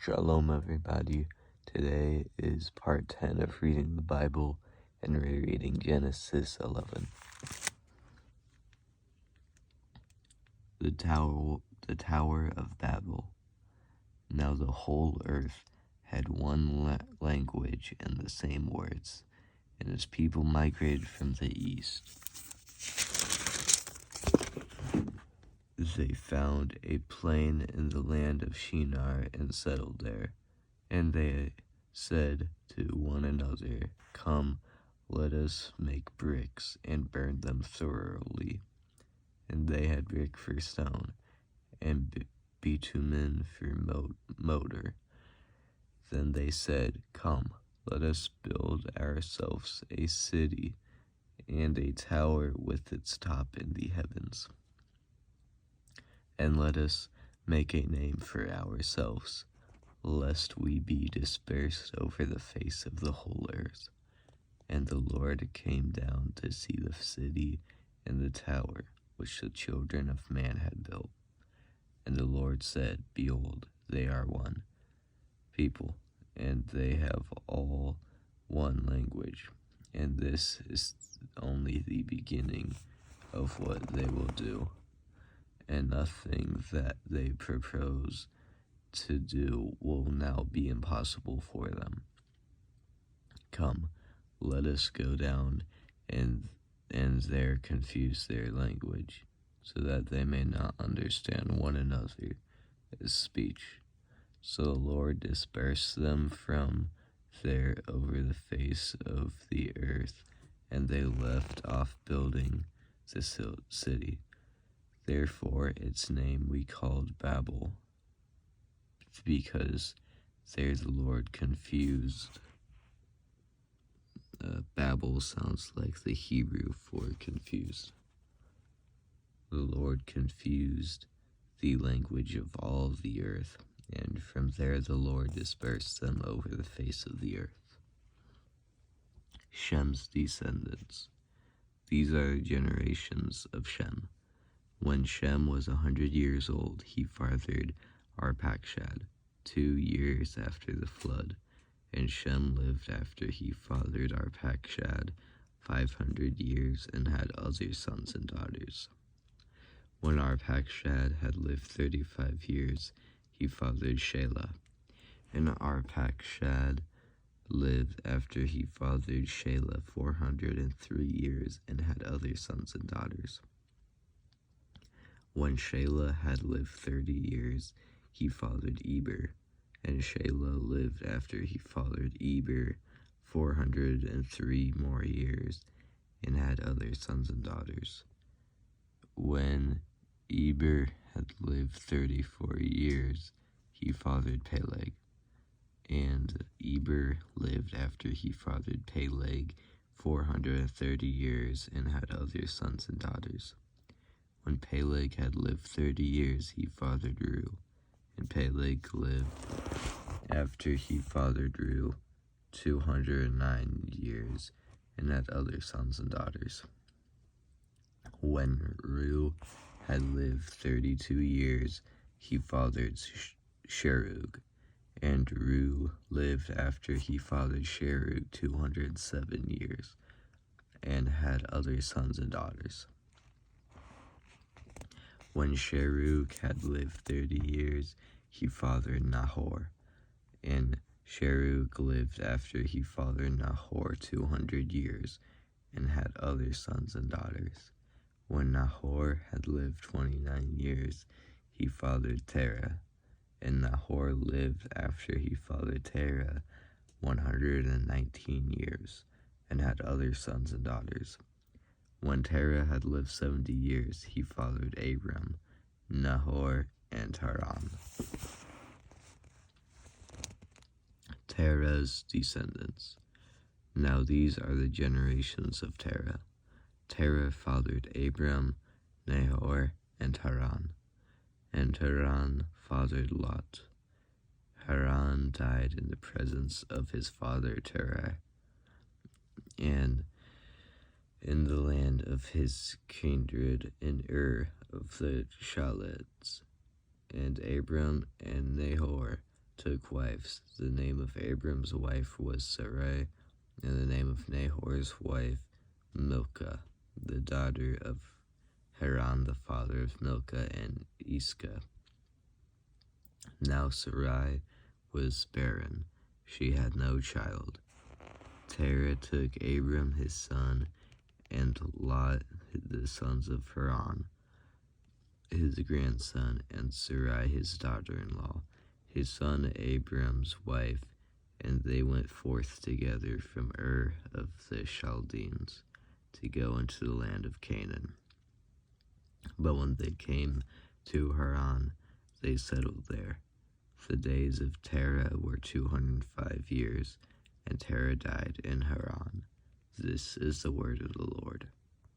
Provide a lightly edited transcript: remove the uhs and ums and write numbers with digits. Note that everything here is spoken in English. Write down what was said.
Shalom, everybody. Today is part 10 of reading the Bible and rereading Genesis 11. The Tower of Babel. Now the whole earth had one language and the same words, and its people migrated from the east. They found a plain in the land of Shinar and settled there. And they said to one another, "Come, let us make bricks and burn them thoroughly." And they had brick for stone, and bitumen for mortar. Then they said, "Come, let us build ourselves a city and a tower with its top in the heavens. And let us make a name for ourselves, lest we be dispersed over the face of the whole earth." And the Lord came down to see the city and the tower which the children of man had built. And the Lord said, "Behold, they are one people, and they have all one language, and this is only the beginning of what they will do, and nothing that they propose to do will now be impossible for them. Come, let us go down and there confuse their language, so that they may not understand one another's speech." So the Lord dispersed them from there over the face of the earth, and they left off building the city. Therefore its name we called Babel, because there the Lord confused. Babel sounds like the Hebrew for confused. The Lord confused the language of all the earth, and from there the Lord dispersed them over the face of the earth. Shem's descendants. These are the generations of Shem. When Shem was 100 years old, he fathered Arpachshad 2 years after the flood. And Shem lived after he fathered Arpachshad 500 years and had other sons and daughters. When Arpachshad had lived 35 years, he fathered Shelah. And Arpachshad lived after he fathered Shelah 403 years and had other sons and daughters. When Shelah had lived 30 years, he fathered Eber. And Shelah lived after he fathered Eber 403 more years and had other sons and daughters. When Eber had lived 34 years, he fathered Peleg. And Eber lived after he fathered Peleg 430 years and had other sons and daughters. When Peleg had lived 30 years, he fathered Reu. And Peleg lived after he fathered Reu 209 years and had other sons and daughters. When Reu had lived 32 years, he fathered Sherug. And Reu lived after he fathered Sherug 207 years and had other sons and daughters. When Sherug had lived 30 years, he fathered Nahor. And Sherug lived after he fathered Nahor 200 years and had other sons and daughters. When Nahor had lived 29 years, he fathered Terah. And Nahor lived after he fathered Terah 119 years and had other sons and daughters. When Terah had lived 70 years, he fathered Abram, Nahor, and Haran. Terah's descendants. Now these are the generations of Terah. Terah fathered Abram, Nahor, and Haran. And Haran fathered Lot. Haran died in the presence of his father Terah, and in the land of his kindred in Ur of the Chaldeans. And Abram and Nahor took wives. The name of Abram's wife was Sarai, and the name of Nahor's wife Milcah, the daughter of Haran, the father of Milcah and Iscah. Now Sarai was barren, she had no child. Terah took Abram his son, and Lot the sons of Haran, his grandson, and Sarai his daughter-in-law, his son Abram's wife, and they went forth together from Ur of the Chaldeans to go into the land of Canaan. But when they came to Haran, they settled there. The days of Terah were 205 years, and Terah died in Haran. This is the word of the Lord.